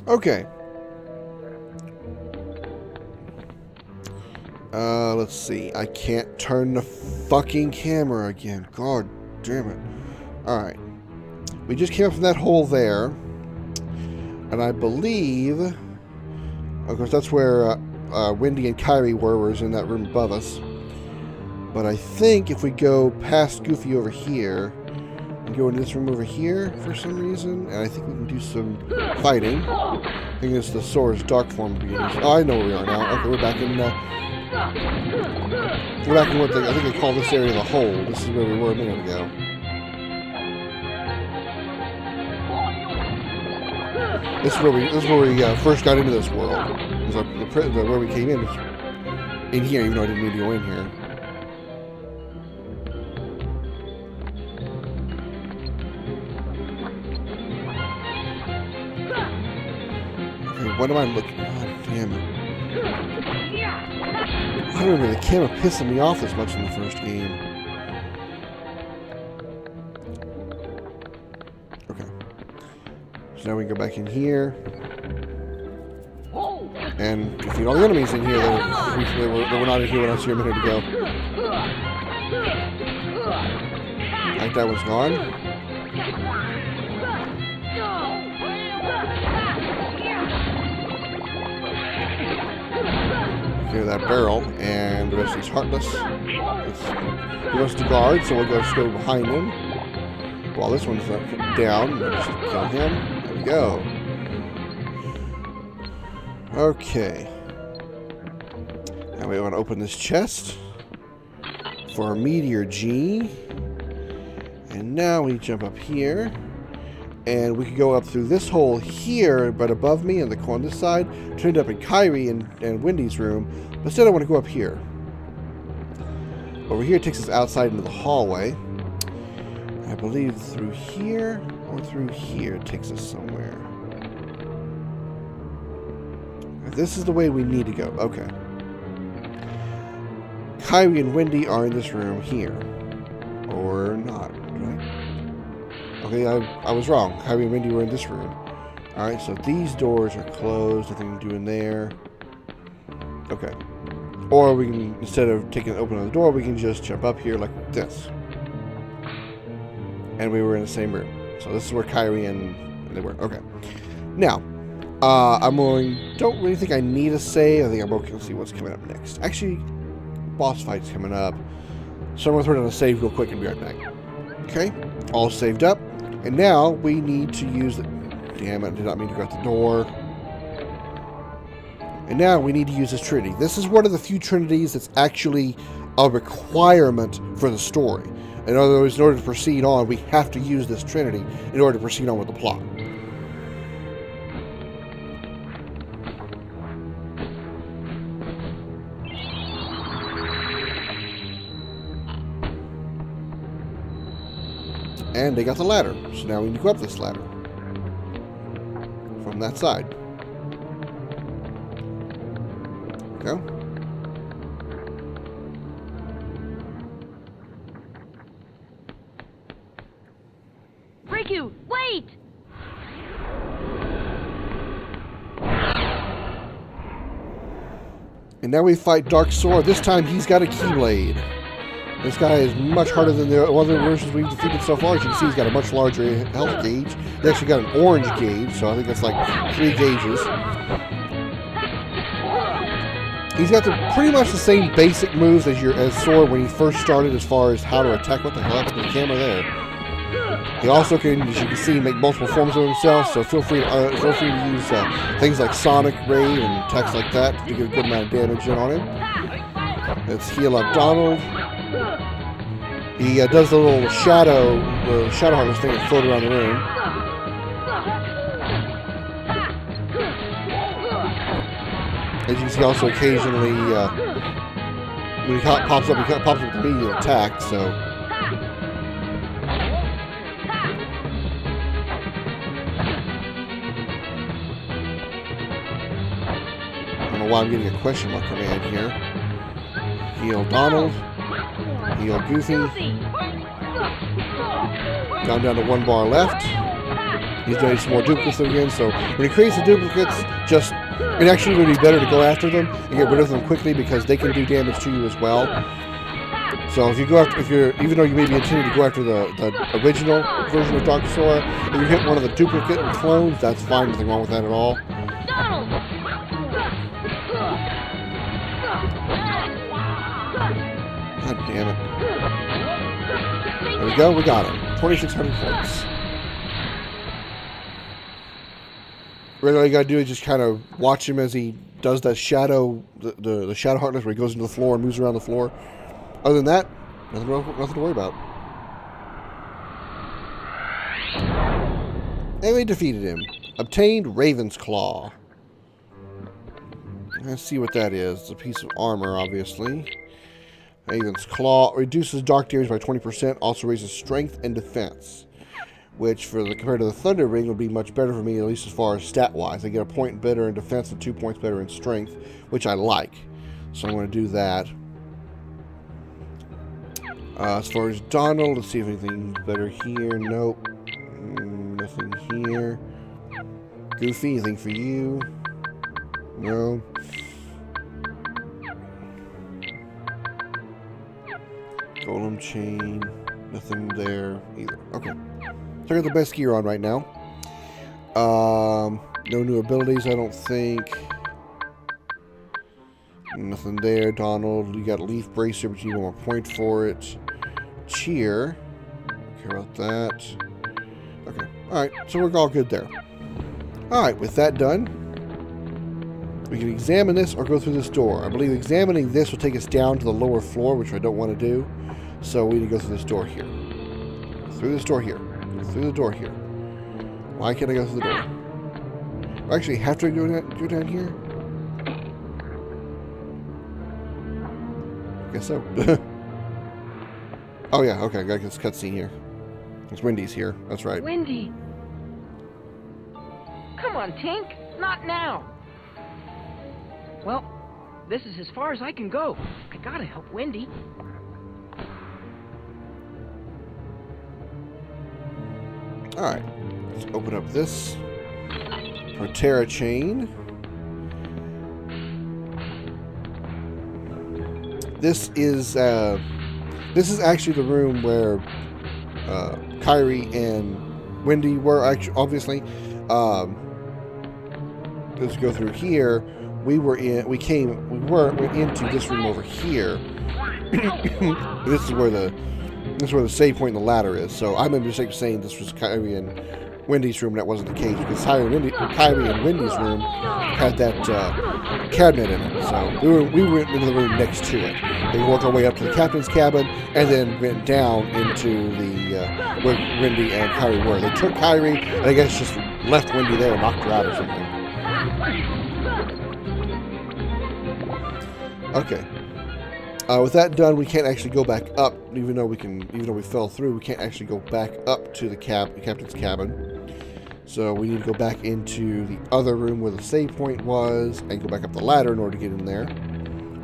Okay. Let's see. I can't turn the fucking camera again. God damn it. Alright. We just came up from that hole there. And I believe... Of course, that's where Wendy and Kyrie were. Was in that room above us. But I think if we go past Goofy over here... And go into this room over here for some reason. And I think we can do some fighting. I think it's the Sora's dark form beings. Oh, I know where we are now. Okay, we're back in... we're back in what I think they call this area the hole. This is where we were a minute ago. This is where we first got into this world. Where we came in here, even though I didn't need to go in here. Okay, what am I looking? Oh, damn it! I don't remember the camera pissing me off as much in the first game. Okay. So now we can go back in here. And defeat all the enemies in here that were not in here when I was here a minute ago. Like that was gone. Clear that barrel, and the rest is heartless. He wants to guard, so we'll just go behind him. While this one's down, we'll just kill him. There we go. Okay. Now we want to open this chest for our Meteor G. And now we jump up here. And we could go up through this hole here, but above me on the corner side, to end up in Kyrie and Wendy's room. But instead I want to go up here. Over here takes us outside into the hallway. I believe through here or through here it takes us somewhere. This is the way we need to go. Okay. Kyrie and Wendy are in this room here. Or not, right? Okay, I was wrong. Kyrie and Wendy were in this room. Alright, so these doors are closed. Nothing to do in there. Okay. Or we can, instead of opening the door, we can just jump up here like this. And we were in the same room. So this is where Kyrie and they were. Okay. Now, don't really think I need a save. I think I'm okay to see what's coming up next. Actually, boss fight's coming up. So I'm going to throw down a save real quick and be right back. Okay. All saved up. And now we need to use the... Damn it, I did not mean to go out the door. And now we need to use this Trinity. This is one of the few Trinities that's actually a requirement for the story. In other words, in order to proceed on, we have to use this Trinity in order to proceed on with the plot. And they got the ladder. So now we need to go up this ladder. From that side. Go. Riku, wait! And now we fight Dark Sora. This time he's got a Keyblade. This guy is much harder than the other versions we've defeated so far. As you can see, he's got a much larger health gauge. He actually got an orange gauge, so I think it's like 3 gauges. He's got pretty much the same basic moves as Sora when he first started, as far as how to attack. What the hell happened to the camera there? He also can, as you can see, make multiple forms of himself. So feel free to use things like Sonic Ray and attacks like that to get a good amount of damage in on him. Let's heal up Donald. He does the little shadow harvest thing that float around the room. As you can see, also occasionally when he pops up with immediate attack. So I don't know why I'm getting a question mark command here. Heal Donald. Heal Goofy. Down to 1 bar left. He's doing some more duplicates again, so when he creates the duplicates, it actually would be better to go after them and get rid of them quickly because they can do damage to you as well. So if you go after, even though you may be intending to go after the original version of Dr. Sora, if you hit one of the duplicate clones, that's fine, nothing wrong with that at all. God damn it. There we go, we got him. 2,600 points. Really, all you gotta do is just kind of watch him as he does that shadow, the shadow heartless where he goes into the floor and moves around the floor. Other than that, nothing to worry about. And we defeated him. Obtained Raven's Claw. Let's see what that is. It's a piece of armor, obviously. Raven's Claw reduces dark damage by 20%, also raises strength and defense. Which, compared to the Thunder Ring, would be much better for me, at least as far as stat-wise. I get a point better in defense and 2 points better in strength, which I like. So I'm going to do that. As far as Donald, let's see if anything's better here. Nope. Nothing here. Goofy, anything for you? No. Golem chain. Nothing there either. Okay. So I got the best gear on right now. No new abilities, I don't think. Nothing there. Donald, you got Leaf Bracer, but you need 1 more point for it. Cheer. Don't care about that. Okay. Alright, so we're all good there. Alright, with that done, we can examine this or go through this door. I believe examining this will take us down to the lower floor, which I don't want to do. So we need to go through this door here. Through this door here. Through the door here. Why can't I go through the door? I actually have to go down here? I guess so. Oh yeah, okay, I got this cutscene here. It's Wendy's here, that's right. Wendy! Come on, Tink! Not now! Well, this is as far as I can go. I gotta help Wendy. Alright, let's open up this Protera chain. This is actually the room where Kyrie and Wendy were actually, obviously. Let's go through here. We went into this room over here. This is where the save point in the ladder is. So I remember saying this was Kyrie and Wendy's room. That wasn't the case because Kyrie and Wendy's room had that cabinet in it. So we went into the room next to it. They worked our way up to the captain's cabin and then went down into the where Wendy and Kyrie were. They took Kyrie and I guess just left Wendy there and knocked her out or something. Okay. With that done, we can't actually go back up, even though we fell through. We can't actually go back up to the captain's cabin. So we need to go back into the other room where the save point was, and go back up the ladder in order to get in there.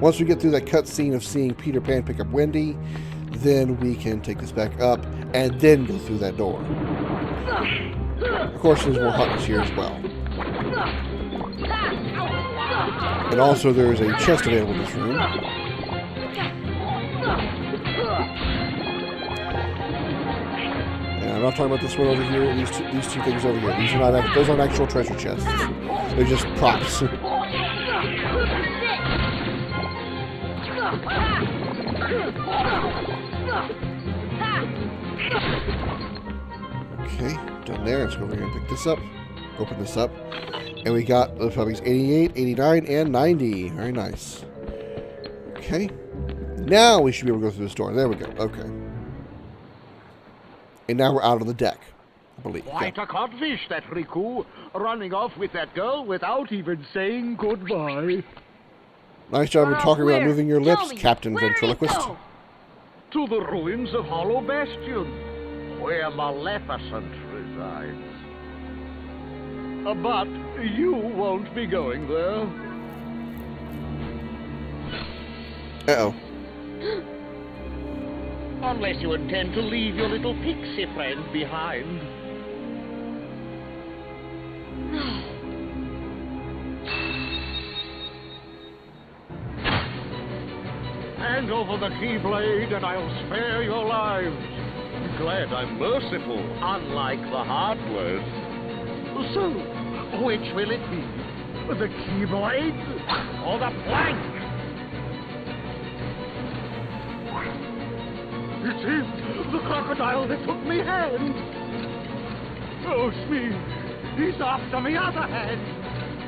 Once we get through that cutscene of seeing Peter Pan pick up Wendy, then we can take this back up and then go through that door. Of course, there's more Heartless here as well. And also, there's a chest available in this room. And I'm not talking about this one over here. These two things over here. Those aren't actual treasure chests. They're just props. Okay, done there. Let's go over here and pick this up. Open this up. And we got the puppies 88, 89, and 90. Very nice. Okay. Now we should be able to go through this door. There we go. Okay. And now we're out of the deck, I believe. Quite a codfish, that Riku, running off with that girl without even saying goodbye. Nice job of talking about moving your lips, Captain Ventriloquist. To the ruins of Hollow Bastion, where Maleficent resides. But you won't be going there. Uh-oh. Unless you intend to leave your little pixie friend behind. hand over the keyblade and I'll spare your lives. Glad I'm merciful, unlike the Heartless. So, which will it be? The keyblade or the plank? It is the crocodile that took me hand. Oh, Smee, he's after me other hand.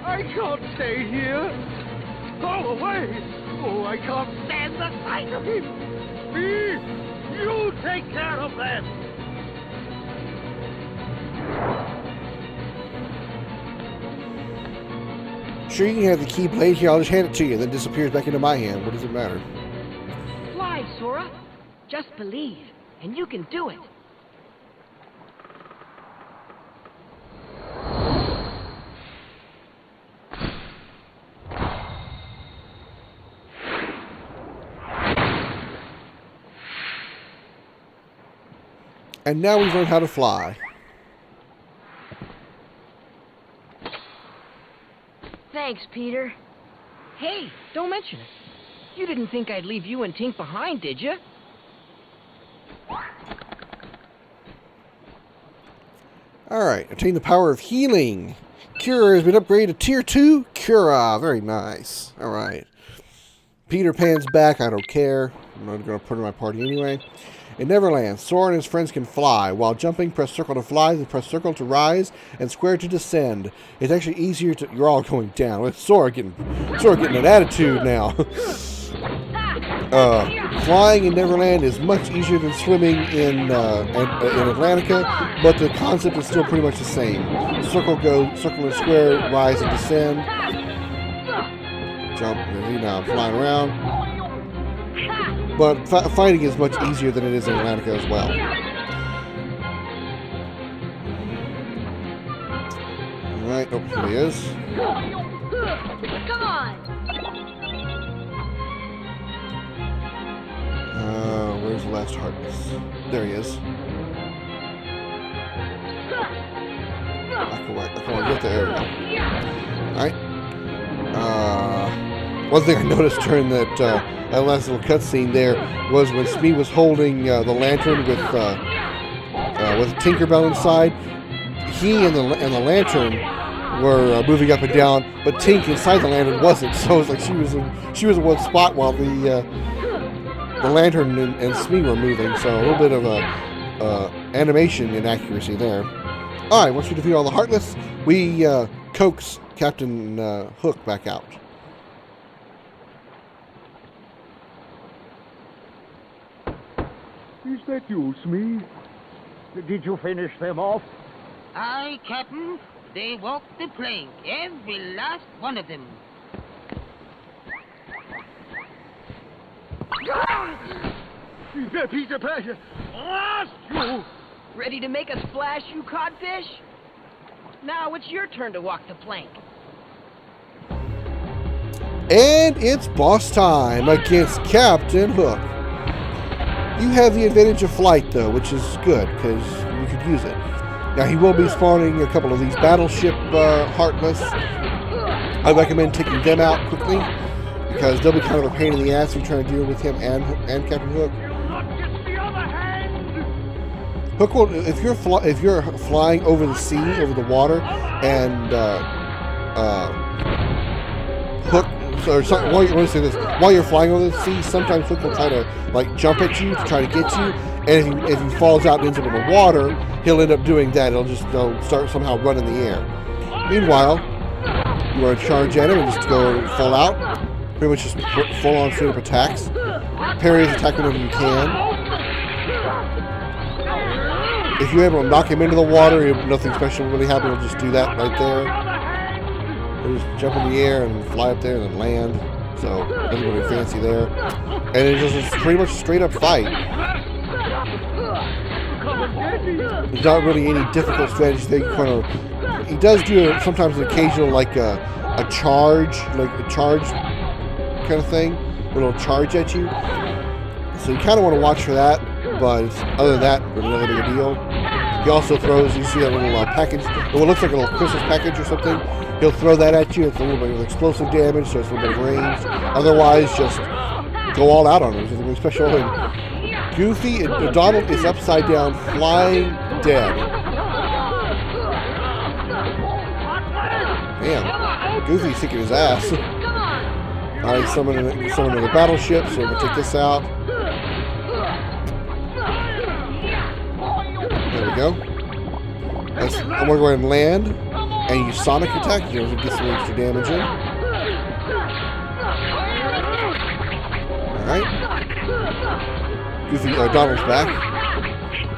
I can't stay here. Go away. Oh, I can't stand the sight of him. Smee, you take care of them. Sure, you can have the keyblade here. I'll just hand it to you, then it disappears back into my hand. What does it matter? Fly, Sora. Just believe, and you can do it. And now we've learned how to fly. Thanks, Peter. Hey, don't mention it. You didn't think I'd leave you and Tink behind, did you? Alright, obtain the power of healing. Cure has been upgraded to Tier 2. Cura, very nice. Alright. Peter Pan's back, I don't care. I'm not going to put her in my party anyway. In Neverland, Sora and his friends can fly. While jumping, press circle to fly, then press circle to rise, and square to descend. It's actually easier to... You're all going down. With Sora getting an attitude now. Flying in Neverland is much easier than swimming in Atlantica, but the concept is still pretty much the same. Circle and square, rise and descend. Jump, now I'm flying around. But fighting is much easier than it is in Atlantica as well. Alright, oh, here he is. Come on! Where's the last Heartless? There he is. I can get there. Alright. One thing I noticed during that last little cutscene there was when Smee was holding the lantern with Tinkerbell inside, he and the lantern were moving up and down, but Tink inside the lantern wasn't. So it was like she was in one spot while the lantern and Smee were moving. So a little bit of animation inaccuracy there. All right, once we defeat all the Heartless, we coax Captain Hook back out. Is that you, Smee? Did you finish them off? Aye, Captain. They walked the plank, every last one of them. Peter Pan, lost you! Ready to make a splash, you codfish? Now it's your turn to walk the plank. And it's boss time against Captain Hook. You have the advantage of flight, though, which is good, because you could use it. Now, he will be spawning a couple of these battleship Heartless. I recommend taking them out quickly, because they'll be kind of a pain in the ass if you're trying to deal with him and Captain Hook. Hook will, if you're flying over the sea, over the water, and Hook, or something, while you're flying over the sea, sometimes Hook will try to like jump at you to try to get you, and if he falls out and ends up in the water, he'll end up doing that. He'll start somehow running in the air. Meanwhile, you want to charge at him and just go full out, pretty much just full on straight up attacks. Parry his attack whenever you can. If you're able to knock him into the water, nothing special will really happen. He'll just do that right there. He'll just jump in the air and fly up there and then land. So nothing really fancy there. And it's just pretty much a straight up fight. There's not really any difficult strategy there. He does do sometimes an occasional like a charge kind of thing. It'll charge at you. So you kind of want to watch for that. But other than that, really not a big deal. He also throws, you see that little package, what looks like a little Christmas package or something. He'll throw that at you. It's a little bit of explosive damage, so it's a little bit of range. Otherwise, just go all out on him. There's nothing special. And Goofy, Donald is upside down, flying dead. Damn. Goofy's kicking his ass. Alright, summon another battleship, so we're going to take this out. There we go. I'm going to go ahead and land and use Sonic Attack to get some extra damage in. Alright. Goofy, Donald's back.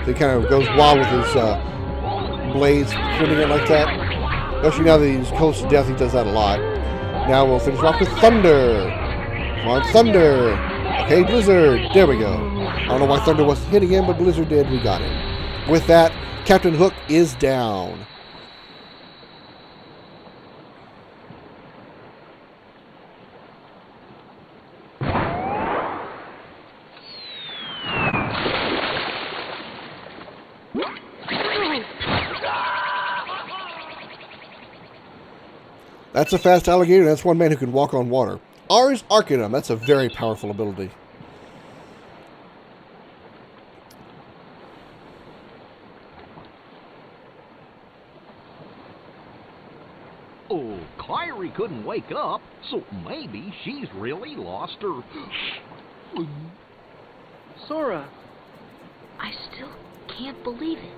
He kind of goes wild with his blades, putting it like that. Especially now that he's close to death, he does that a lot. Now we'll finish off with Thunder. Come on, Thunder. Okay, Blizzard. There we go. I don't know why Thunder wasn't hitting him, but Blizzard did. We got him. With that, Captain Hook is down. That's a fast alligator. That's one man who can walk on water. Ars Arcanum. That's a very powerful ability. Oh, Kyrie couldn't wake up, so maybe she's really lost her. Sora. I still can't believe it.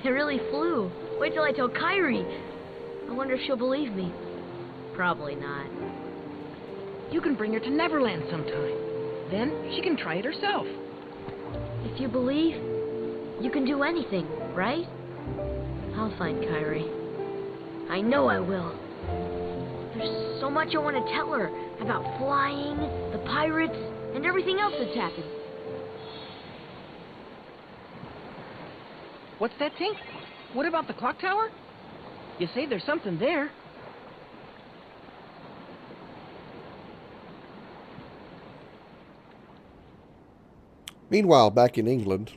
I really flew. Wait till I tell Kyrie. I wonder if she'll believe me. Probably not. You can bring her to Neverland sometime. Then she can try it herself. If you believe, you can do anything, right? I'll find Kyrie. I know I will. There's so much I want to tell her about flying, the pirates, and everything else that's happened. What's that, Tink? What about the clock tower? You say there's something there. Meanwhile, back in England.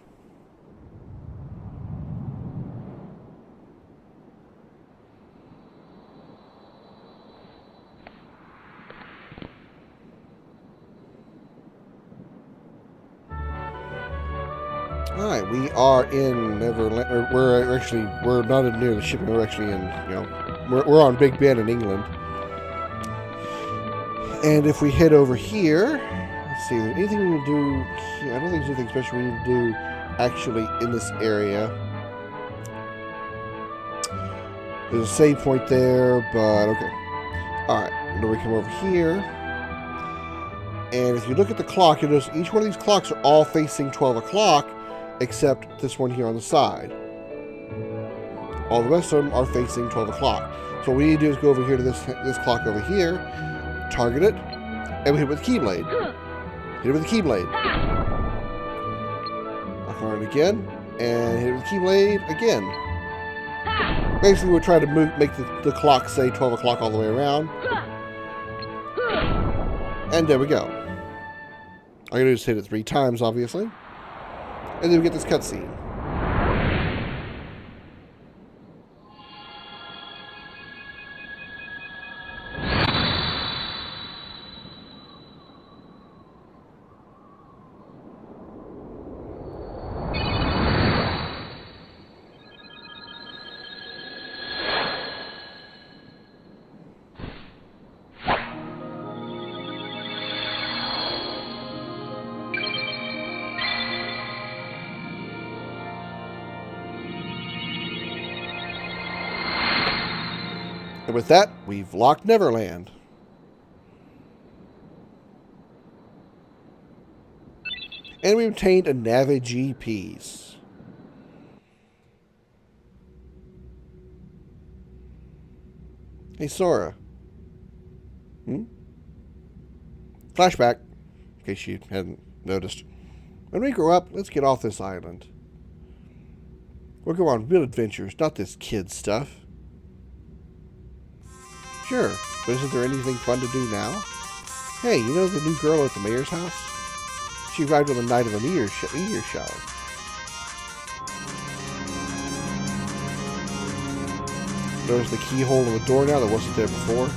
Alright, we are in Neverland. We're not near the shipping. We're actually in, we're on Big Ben in England. And if we head over here, let's see, is there anything we can do here? I don't think there's anything special we need to do actually in this area. There's a save point there, but okay. Alright, then we come over here. And if you look at the clock, you notice each one of these clocks are all facing 12 o'clock. Except this one here on the side. All the rest of them are facing 12 o'clock. So what we need to do is go over here to this clock over here, target it, and we hit it with the Keyblade. Hit it with the Keyblade. Lock on it again, and hit it with the Keyblade again. Basically, we're trying to make the clock say 12 o'clock all the way around. And there we go. I'm going to just hit it 3 times, obviously. And then we get this cutscene. And with that, we've locked Neverland. And we obtained a Navigee piece. Hey, Sora. Flashback, in case you hadn't noticed. When we grow up, let's get off this island. We'll go on real adventures, not this kid stuff. Sure, but isn't there anything fun to do now? Hey, you know the new girl at the mayor's house? She arrived on the night of the meteor shower. Notice the keyhole in the door now that wasn't there before?